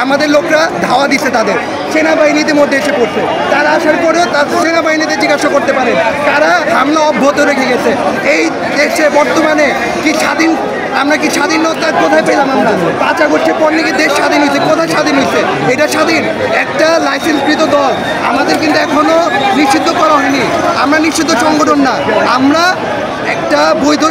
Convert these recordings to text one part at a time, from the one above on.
আমাদের লোকরা ধাওয়া দিচ্ছে, তাদের সেনাবাহিনীতে মধ্যে এসে পড়ছে। তারা আসার পরেও তার সেনাবাহিনীতে জিজ্ঞাসা করতে পারে তারা হামলা অব্যাহত রেখে গেছে। এই দেশে বর্তমানে কি স্বাধীন, আমরা কি স্বাধীনতা কোথায় পেলাম? আমরা 5 আগস্টের পর নাকি দেশ স্বাধীন হয়েছে। কোথায় স্বাধীন হয়েছে? এটা স্বাধীন একটা লাইসেন্সকৃত দল, আমাদের কিন্তু এখনো নিষিদ্ধ করা হয়নি। আমরা নিষিদ্ধ সংগঠন না, আমরা একটা বৈধ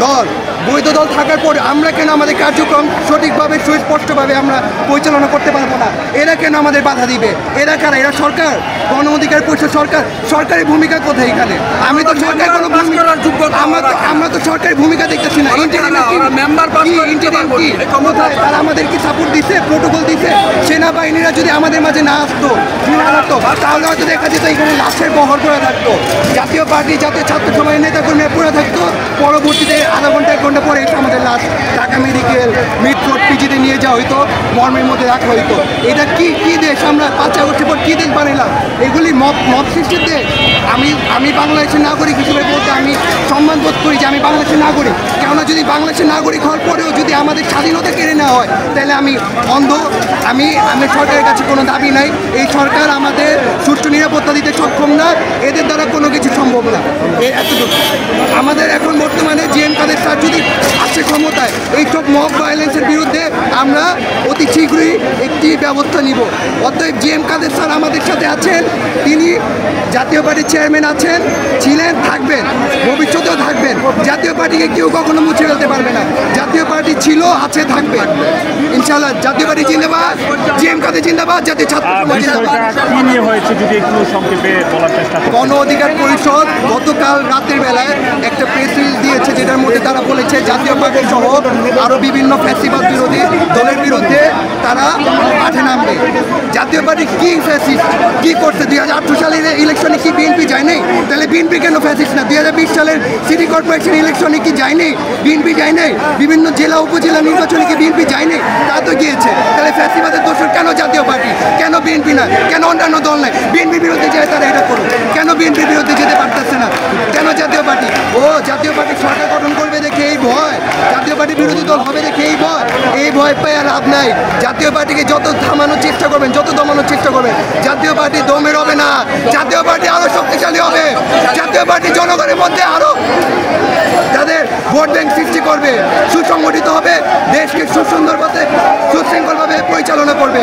দল। বৈধ দল থাকার পর আমরা কেন আমাদের কার্যক্রম সঠিকভাবে সুস্পষ্টভাবে আমরা পরিচালনা করতে পারবো না? এরা কেন আমাদের বাধা দিবে? এরা কারা? এরা সরকার, গণ অধিকার পরিষদ সরকার। সরকারি ভূমিকা কোথায় এখানে? আমি তো সরকার কোনো আমরা তো সরকারি ভূমিকা দেখতেছি না। তারা আমাদের কি সাপোর্ট দিচ্ছে, প্রোটোকল দিচ্ছে? সেনাবাহিনীরা যদি আমাদের মাঝে না আসতো, তাহলে হয়তো দেখা যেত এখানে লাশের বহর করে থাকতো। জাতীয় পার্টি, জাতীয় ছাত্র সমাজের নেতাকর্মীরা পড়ে থাকতো, পরবর্তীতে আধা ঘন্টা 1 ঘন্টা পরে আমাদের লাশ ঢাকা মেডিকেল, মিটফোর্ট, পিজিতে নিয়ে যাওয়া হইতো, মর্মের মধ্যে রাখা হইতো। এটা কি দেশ? আমরা 5 আগস্টের পর কী দেশ বানাইলাম? এগুলি মব সৃষ্টির দেশ। আমি বাংলাদেশের নাগরিক হিসেবে বলতে আমি সম্মান বোধ করি যে আমি বাংলাদেশের নাগরিক। কেননা যদি বাংলাদেশের নাগরিক হওয়ার পরেও যদি আমাদের স্বাধীনতা কেড়ে নেওয়া হয়, তাহলে আমি অন্ধ। আমি সরকারের কাছে কোনো দাবি নাই। এই সরকার আমাদের সুষ্ঠু নিরাপত্তা দিতে সক্ষম না, এদের দ্বারা কোনো কিছু সম্ভব না। এতটুকু আমাদের এখন বর্তমানে জিএম কাদের স্যার যদি আসে ক্ষমতায়, এইসব মব ভায়োলেন্সের বিরুদ্ধে আমরা অতি শীঘ্রই একটি ব্যবস্থা নিব। অতএব জিএম কাদের স্যার আমাদের সাথে আছেন, তিনি জাতীয় পার্টির চেয়ারম্যান আছেন, ছিলেন, থাকবেন, ভবিষ্যতেও থাকবেন। জাতীয় পার্টিকে কেউ কখনো মুছে ফেলতে পারবে না। জাতীয় পার্টি ছিল, আছে, থাকবে ইনশাআল্লাহ। জাতীয় পার্টি জিন্দাবাদ, জিএম কাদের জিন্দাবাদ, জাতীয় ছাত্র সমাজ জিন্দাবাদ। গণ অধিকার পরিষদ গতকাল রাতের বেলায় একটা প্রেস রিলিজ দিয়েছে, যেটার মধ্যে তারা বলেছে জাতীয় পার্টি সহ আরও বিভিন্ন ফ্যাসিবাদ বিরোধী দলের বিরুদ্ধে তারা মাঠে নামবে। জাতীয় পার্টি কি ফ্যাসিস্ট কি করছে? 2018 সালের ইলেকশনে কি বিএনপি যায়নি? তাহলে বিএনপি কেন ফ্যাসিস্ট না? 2020 সালের সিটি কর্পোরেশন ইলেকশনে কি যায়নি? বিএনপি যায়নি? বিভিন্ন জেলা উপজেলা নির্বাচনে কি বিএনপি যায়নি? তা তো গিয়েছে। তাহলে ফ্যাসিবাদের দোষর কেন জাতীয় পার্টি? কেন বিএনপি না? কেন অন্যান্য দল নাই? বিএনপির বিরুদ্ধে যায় তারা এটা করুন, কেন বিএনপির বিরুদ্ধে যেতে পারতেছে না? কেন জাতীয় পার্টি? জাতীয় পার্টি সরকার গঠন করবে দেখে এই ভয়, জাতীয় পার্টি বিরোধী দল হবে দেখে এই ভয়। এই ভয় পেয়ে লাভ নাই। জাতীয় পার্টিকে যত থামানোর চেষ্টা করবেন, যত দমানোর চেষ্টা করবেন, জাতীয় পার্টি দমের হবে না। জাতীয় পার্টি আরো শক্তিশালী হবে। জাতীয় পার্টি জনগণের মধ্যে আরো তাদের ভোট ব্যাংক সৃষ্টি করবে, সুসংগঠিত হবে, দেশকে সুশৃঙ্খলভাবে পরিচালনা করবে।